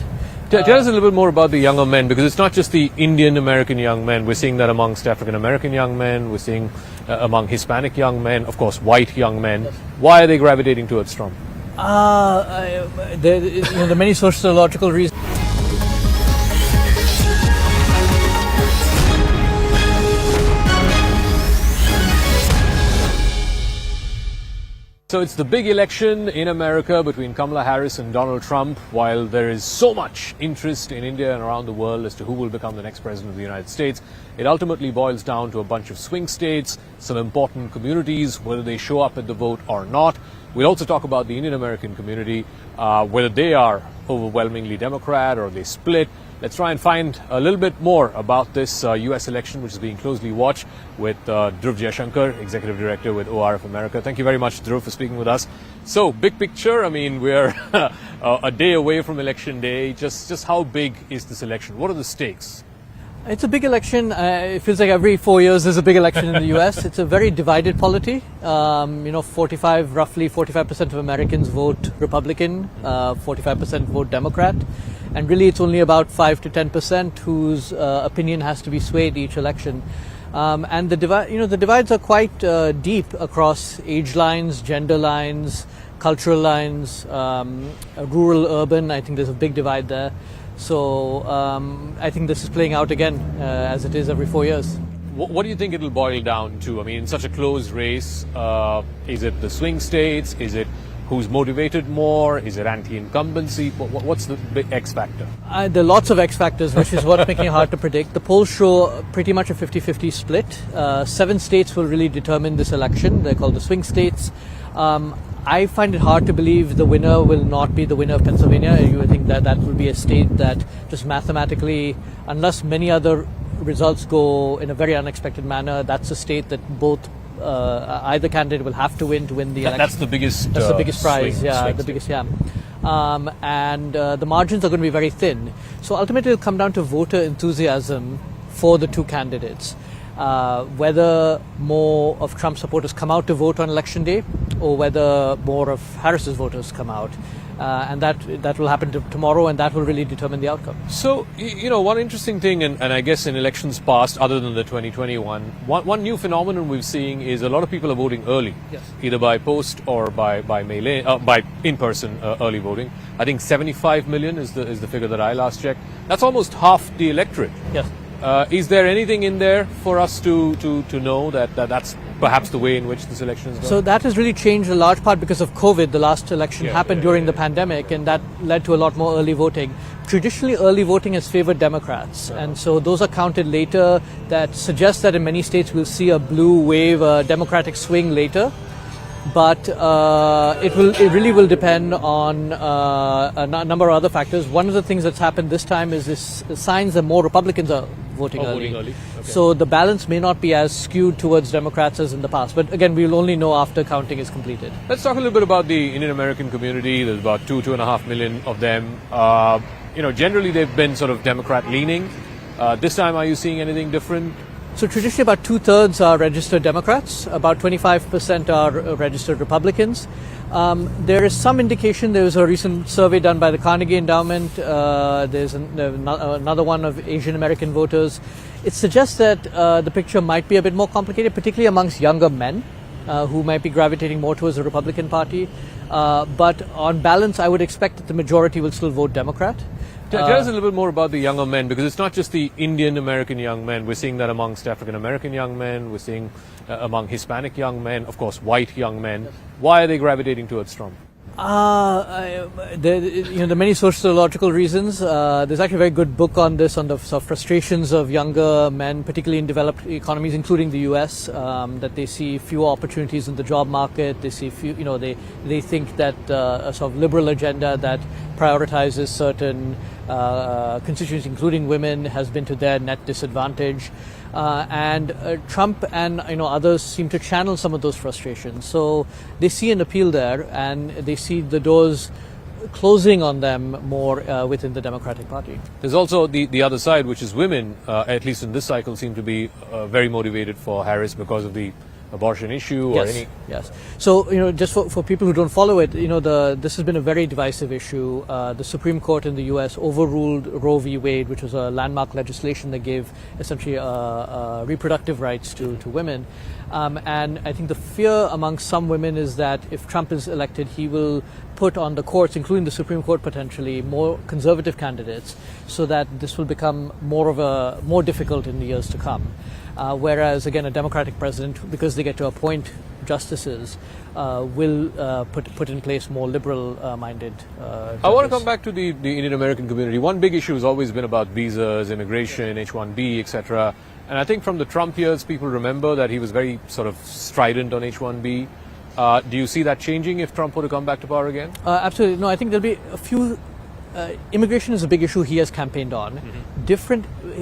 Tell us a little bit more about the younger men, because it's not just the Indian American young men. We're seeing that amongst African American young men. We're seeing among Hispanic young men, of course, white young men. Yes. Why are they gravitating towards Trump? There are many sociological reasons. So it's the big election in America between Kamala Harris and Donald Trump. While there is so much interest in India and around the world as to who will become the next president of the United States, it ultimately boils down to a bunch of swing states, some important communities, whether they show up at the vote or not. We'll also talk about the Indian American community, whether they are overwhelmingly Democrat or they split. Let's try and find a little bit more about this U.S. election, which is being closely watched, with Dhruv Jaishankar, Executive Director with ORF America. Thank you very much, Dhruv, for speaking with us. So, big picture, I mean, we're a day away from Election Day. Just how big is this election? What are the stakes? It's a big election. It feels like every 4 years there's a big election in the U.S. It's a very divided polity. Roughly 45% of Americans vote Republican, 45% vote Democrat. And really it's only about 5 to 10% whose opinion has to be swayed each election. And the divides are quite deep across age lines, gender lines, cultural lines, rural, urban. I think there's a big divide there. So I think this is playing out again, as it is every 4 years. What do you think it'll boil down to? I mean, in such a close race, is it the swing states? Is it who's motivated more? Is it anti-incumbency? What's the big X factor? There are lots of X factors, which is what's making it hard to predict. The polls show pretty much a 50-50 split. 7 states will really determine this election. They're called the swing states. I find it hard to believe the winner will not be the winner of Pennsylvania. I think that will be a state that just mathematically, unless many other results go in a very unexpected manner, that's a state that both either candidate will have to win the election. That's the biggest. That's the biggest prize. swing The biggest. And the margins are going to be very thin. So ultimately, it'll come down to voter enthusiasm for the two candidates. Whether more of Trump supporters come out to vote on election day, or whether more of Harris's voters come out. And that will happen tomorrow, and that will really determine the outcome. So, one interesting thing, and I guess in elections past, other than the 2021, one new phenomenon we're seeing is a lot of people are voting early, yes, either by post or by mail-in, by in-person early voting. I think 75 million is the figure that I last checked. That's almost half the electorate. Yes. Is there anything in there for us to know that's perhaps the way in which this election is going? So that has really changed a large part because of COVID. The last election happened during the pandemic, and that led to a lot more early voting. Traditionally, early voting has favored Democrats, and so those are counted later. That suggests that in many states we'll see a blue wave, a Democratic swing later. But it really will depend on a number of other factors. One of the things that's happened this time is this signs that more Republicans are voting early. Okay. So the balance may not be as skewed towards Democrats as in the past. But again, we'll only know after counting is completed. Let's talk a little bit about the Indian American community. There's about 2.5 million of them. Generally they've been sort of Democrat leaning. This time, are you seeing anything different? So traditionally about 2/3 are registered Democrats, about 25% are registered Republicans. There is some indication, there was a recent survey done by the Carnegie Endowment, there's another one of Asian American voters. It suggests that the picture might be a bit more complicated, particularly amongst younger men who might be gravitating more towards the Republican Party. But on balance, I would expect that the majority will still vote Democrat. Tell us a little bit more about the younger men, because it's not just the Indian American young men. We're seeing that amongst African American young men. We're seeing among Hispanic young men, of course, white young men. Why are they gravitating towards Trump? There are many sociological reasons. There's actually a very good book on this, on the sort of frustrations of younger men, particularly in developed economies, including the U.S., that they see fewer opportunities in the job market. They see they think that a sort of liberal agenda that prioritizes certain constituencies, including women, has been to their net disadvantage. And Trump and others seem to channel some of those frustrations. So they see an appeal there, and they see the doors closing on them more within the Democratic Party. There's also the other side, which is women, at least in this cycle, seem to be very motivated for Harris because of the abortion issue or any. Yes. So, just for people who don't follow it, this has been a very divisive issue. The Supreme Court in the U.S. overruled Roe v. Wade, which was a landmark legislation that gave essentially reproductive rights to women. And I think the fear among some women is that if Trump is elected, he will put on the courts, including the Supreme Court potentially, more conservative candidates, so that this will become more difficult in the years to come. Whereas, again, a Democratic president, because they get to appoint justices, will put in place more liberal-minded judges. I want to come back to the Indian American community. One big issue has always been about visas, immigration, H-1B, etc. And I think from the Trump years, people remember that he was very sort of strident on H-1B. Do you see that changing if Trump were to come back to power again? Absolutely. No, I think there'll be a few. Immigration is a big issue he has campaigned on.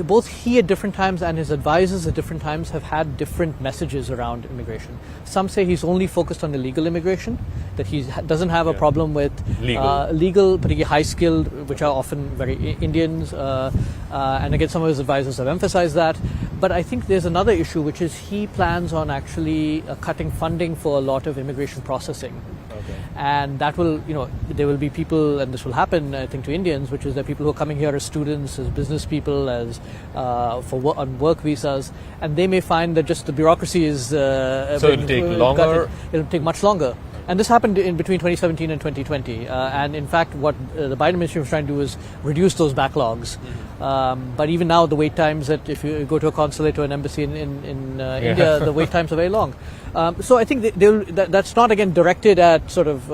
Both he at different times and his advisors at different times have had different messages around immigration. Some say he's only focused on illegal immigration, that he doesn't have a problem with legal, particularly high-skilled, which are often very Indians. And again, some of his advisors have emphasized that. But I think there's another issue, which is he plans on actually cutting funding for a lot of immigration processing. And that will, there will be people, and this will happen, I think, to Indians, which is that people who are coming here as students, as business people, as on work visas, and they may find that just the bureaucracy is so it'll take longer. It'll take much longer. And this happened in between 2017 and 2020. And in fact, what the Biden administration was trying to do is reduce those backlogs. But even now, the wait times that if you go to a consulate or an embassy in India, the wait times are very long. So I think that's not, again, directed at sort of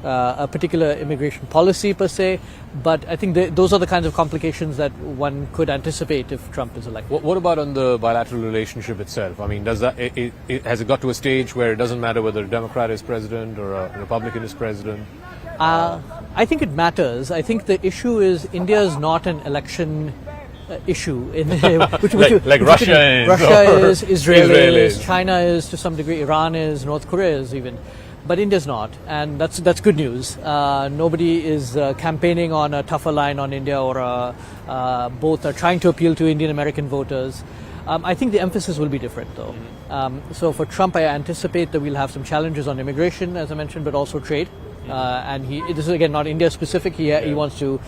a particular immigration policy per se, but I think those are the kinds of complications that one could anticipate if Trump is elected. What about on the bilateral relationship itself? I mean, has it got to a stage where it doesn't matter whether a Democrat is president or a Republican is president? I think it matters. I think the issue is India is not an election issue. Like Russia is. Russia is, Israel is, China is to some degree, Iran is, North Korea is even. But India's not, and that's good news. Nobody is campaigning on a tougher line on India, or both are trying to appeal to Indian American voters. I think the emphasis will be different, though. So for Trump, I anticipate that we'll have some challenges on immigration, as I mentioned, but also trade. And this is, again, not India specific. He wants to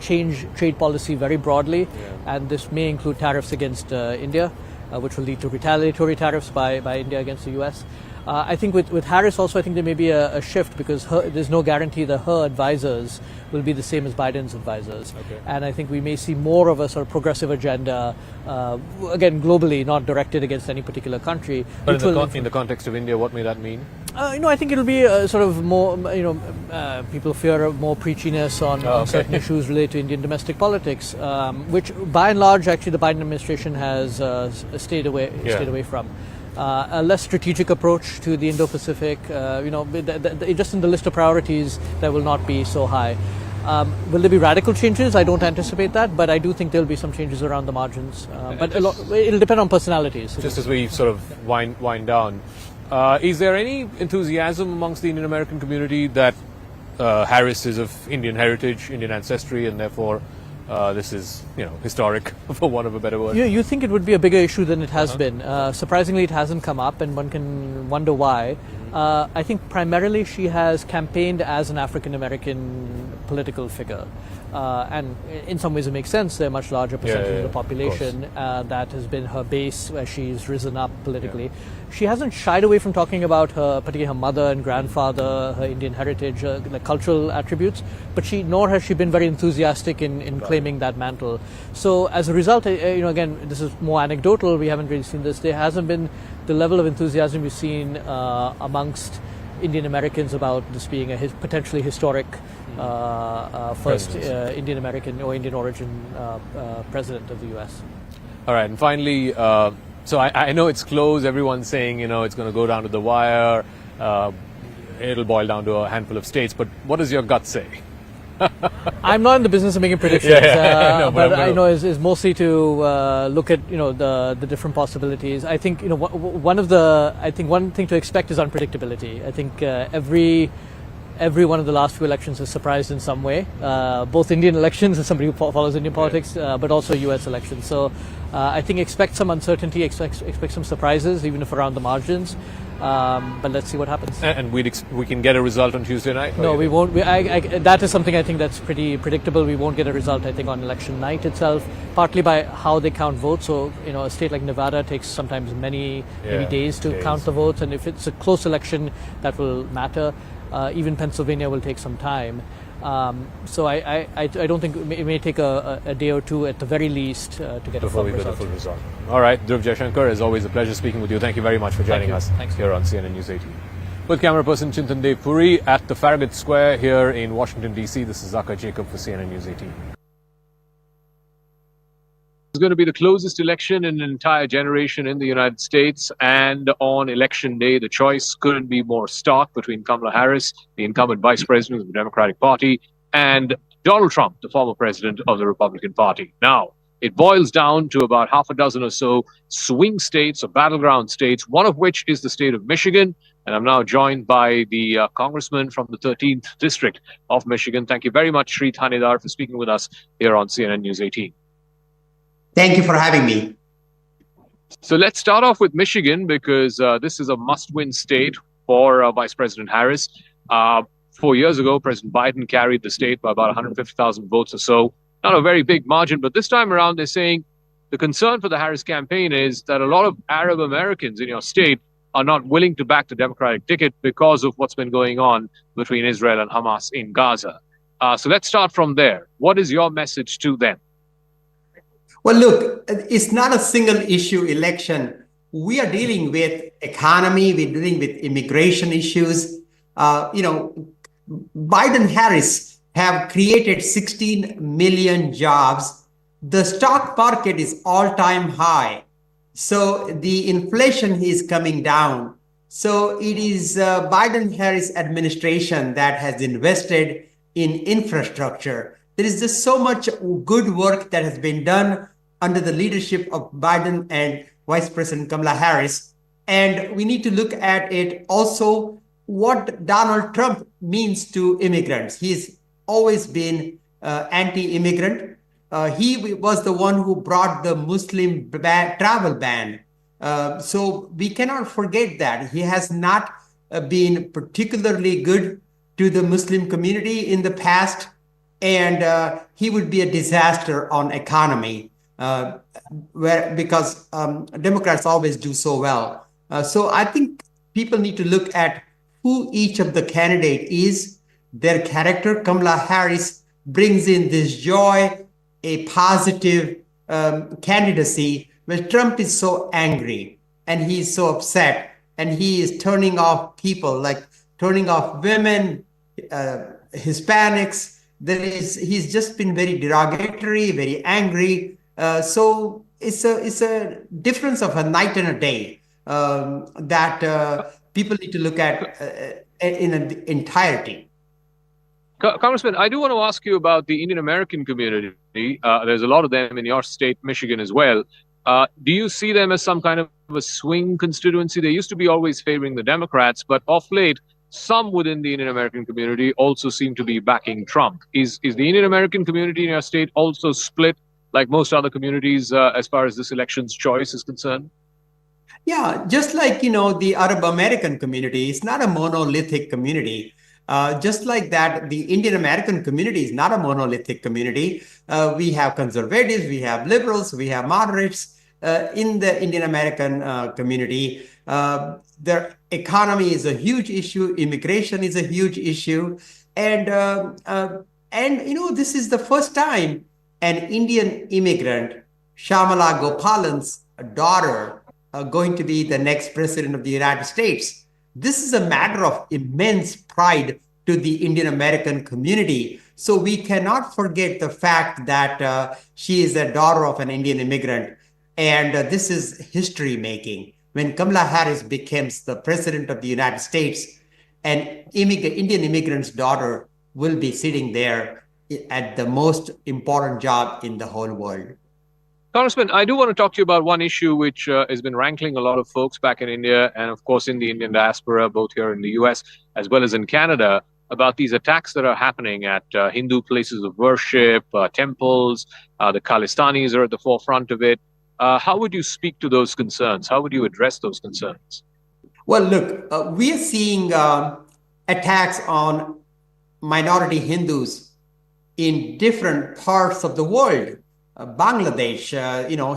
change trade policy very broadly, and this may include tariffs against India, which will lead to retaliatory tariffs by India against the US. I think with Harris also, I think there may be a shift, because there's no guarantee that her advisors will be the same as Biden's advisors. And I think we may see more of a sort of progressive agenda, again, globally, not directed against any particular country. But in the context of India, what may that mean? I think it'll be sort of more, people fear more preachiness on certain issues related to Indian domestic politics, which by and large, actually, the Biden administration has stayed away from. A less strategic approach to the Indo-Pacific, just in the list of priorities, that will not be so high. Will there be radical changes? I don't anticipate that, but I do think there'll be some changes around the margins. But it'll depend on personalities. Just as we sort of wind down, is there any enthusiasm amongst the Indian American community that Harris is of Indian heritage, Indian ancestry, and therefore this is, historic, for want of a better word? You think it would be a bigger issue than it has been. Surprisingly, it hasn't come up, and one can wonder why. I think primarily she has campaigned as an African-American political figure. And in some ways it makes sense. They're a much larger percentage of the population. That has been her base where she's risen up politically. She hasn't shied away from talking about particularly her mother and grandfather, her Indian heritage, the cultural attributes, but nor has she been very enthusiastic in claiming that mantle. So as a result, again, this is more anecdotal, we haven't really seen this, there hasn't been the level of enthusiasm we've seen amongst Indian Americans about this being a potentially historic first Indian American or Indian origin president of the U.S. All right, and finally, so I know it's close. Everyone's saying, it's going to go down to the wire. It'll boil down to a handful of states. But what does your gut say? I'm not in the business of making predictions, but I know is mostly to look at the different possibilities. I think one thing to expect is unpredictability. I think every one of the last few elections is surprised in some way, both Indian elections as somebody who follows Indian politics, but also U.S. elections. So I think expect some uncertainty, expect some surprises, even if around the margins. But let's see what happens. And we can get a result on Tuesday night? No, we won't. That is something I think that's pretty predictable. We won't get a result, I think, on election night itself, partly by how they count votes. So, a state like Nevada takes sometimes many days to count the votes. And if it's a close election, that will matter. Even Pennsylvania will take some time. So I don't think it may take a day or two at the very least to get a full result. All right, Dhruv Jaishankar, as always, a pleasure speaking with you. Thank you very much for joining us here on CNN News 18. With camera person Chintan Dev Puri at the Farragut Square here in Washington, D.C., this is Zaka Jacob for CNN News 18. It's going to be the closest election in an entire generation in the United States, and on election day, the choice couldn't be more stark between Kamala Harris, the incumbent vice president of the Democratic Party, and Donald Trump, the former president of the Republican Party. Now, it boils down to about half a dozen or so swing states or battleground states, one of which is the state of Michigan. And I'm now joined by the congressman from the 13th District of Michigan. Thank you very much, Sri Thanedar, for speaking with us here on CNN News 18. Thank you for having me. So let's start off with Michigan, because this is a must-win state. for Vice President Harris. 4 years ago, President Biden carried the state by about 150,000 votes or so. Not a very big margin, but this time around, they're saying the concern for the Harris campaign is that a lot of Arab Americans in your state are not willing to back the Democratic ticket because of what's been going on between Israel and Hamas in Gaza. So let's start from there. What is your message to them? Well, look, it's not a single issue election. We are dealing with economy, we're dealing with immigration issues. Biden Harris have created 16 million jobs. The stock market is all-time high. So the inflation is coming down. So it is Biden-Harris administration that has invested in infrastructure. There is just so much good work that has been done under the leadership of Biden and Vice President Kamala Harris. And we need to look at it also what Donald Trump means to immigrants. He's always been anti-immigrant. He was the one who brought the Muslim travel ban. So we cannot forget that. He has not been particularly good to the Muslim community in the past, and he would be a disaster on economy, because Democrats always do so well. So I think people need to look at who each of the candidate is, their character. Kamala Harris brings in this joy, a positive candidacy, where Trump is so angry and he's so upset and he is turning off people, like turning off women, Hispanics. He's just been very derogatory, very angry. So it's a difference of a night and a day that people need to look at in an entirety. Congressman, I do want to ask you about the Indian American community. There's a lot of them in your state, Michigan, as well. Do you see them as some kind of a swing constituency? They used to be always favoring the Democrats, but of late, some within the Indian American community also seem to be backing Trump. Is the Indian American community in your state also split like most other communities as far as this election's choice is concerned? Yeah, just like, the Arab American community is not a monolithic community. Just like that, the Indian American community is not a monolithic community. We have conservatives, we have liberals, we have moderates in the Indian American community. Their economy is a huge issue. Immigration is a huge issue. And this is the first time an Indian immigrant, Shyamala Gopalan's daughter, going to be the next president of the United States. This is a matter of immense pride to the Indian American community. So we cannot forget the fact that she is a daughter of an Indian immigrant. And this is history making. When Kamala Harris becomes the president of the United States, an Indian immigrant's daughter will be sitting there at the most important job in the whole world. Congressman, I do want to talk to you about one issue which has been rankling a lot of folks back in India and, of course, in the Indian diaspora, both here in the US as well as in Canada, about these attacks that are happening at Hindu places of worship, temples. The Khalistanis are at the forefront of it. How would you speak to those concerns? How would you address those concerns? Well, look, we are seeing attacks on minority Hindus in different parts of the world. Bangladesh,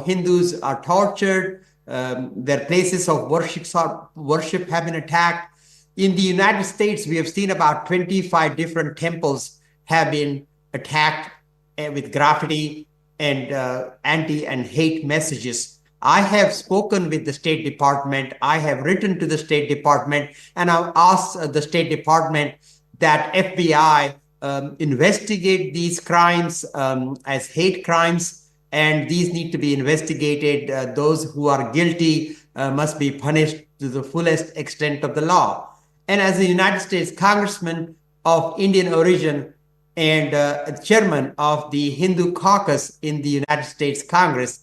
Hindus are tortured. Their places of worship have been attacked. In the United States, we have seen about 25 different temples have been attacked with graffiti and anti and hate messages. I have spoken with the State Department. I have written to the State Department, and I've asked the State Department that FBI investigate these crimes as hate crimes, and these need to be investigated. Those who are guilty must be punished to the fullest extent of the law. And as a United States Congressman of Indian origin and chairman of the Hindu caucus in the United States Congress,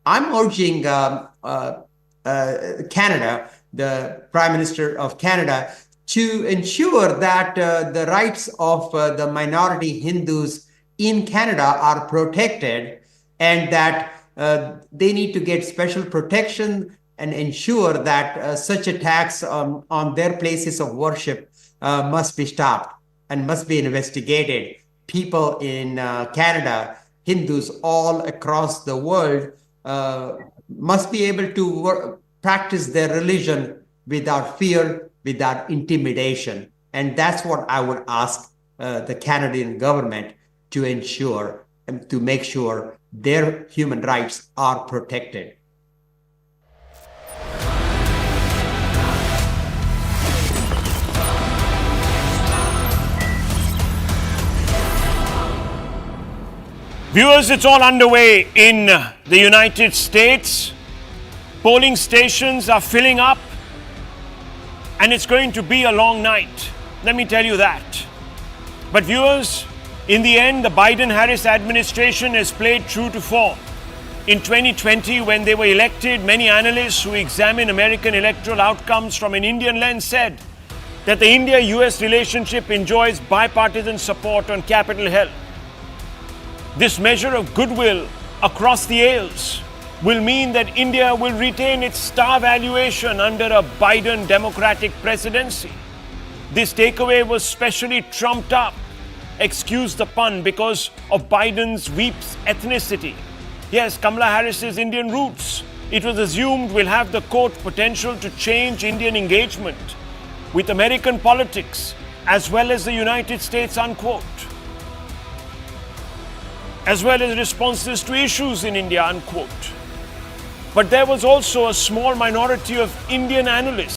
I'm urging Canada, the Prime Minister of Canada, to ensure that the rights of the minority Hindus in Canada are protected, and that they need to get special protection. and ensure that such attacks on their places of worship must be stopped and must be investigated. People in Canada, Hindus all across the world must be able to practice their religion without fear, without intimidation. And that's what I would ask the Canadian government to ensure and to make sure their human rights are protected. Viewers, it's all underway in the United States. Polling stations are filling up, and it's going to be a long night. Let me tell you that. But viewers, in the end, the Biden-Harris administration has played true to form. In 2020, when they were elected, many analysts who examine American electoral outcomes from an Indian lens said that the India-US relationship enjoys bipartisan support on Capitol Hill. This measure of goodwill across the aisles will mean that India will retain its star valuation under a Biden Democratic presidency. This takeaway was specially trumped up, excuse the pun, because of Biden's sweep's ethnicity. Yes, Kamala Harris's Indian roots. It was assumed will have the quote potential to change Indian engagement with American politics as well as the United States, unquote, as well as responses to issues in India, unquote. But there was also a small minority of Indian analysts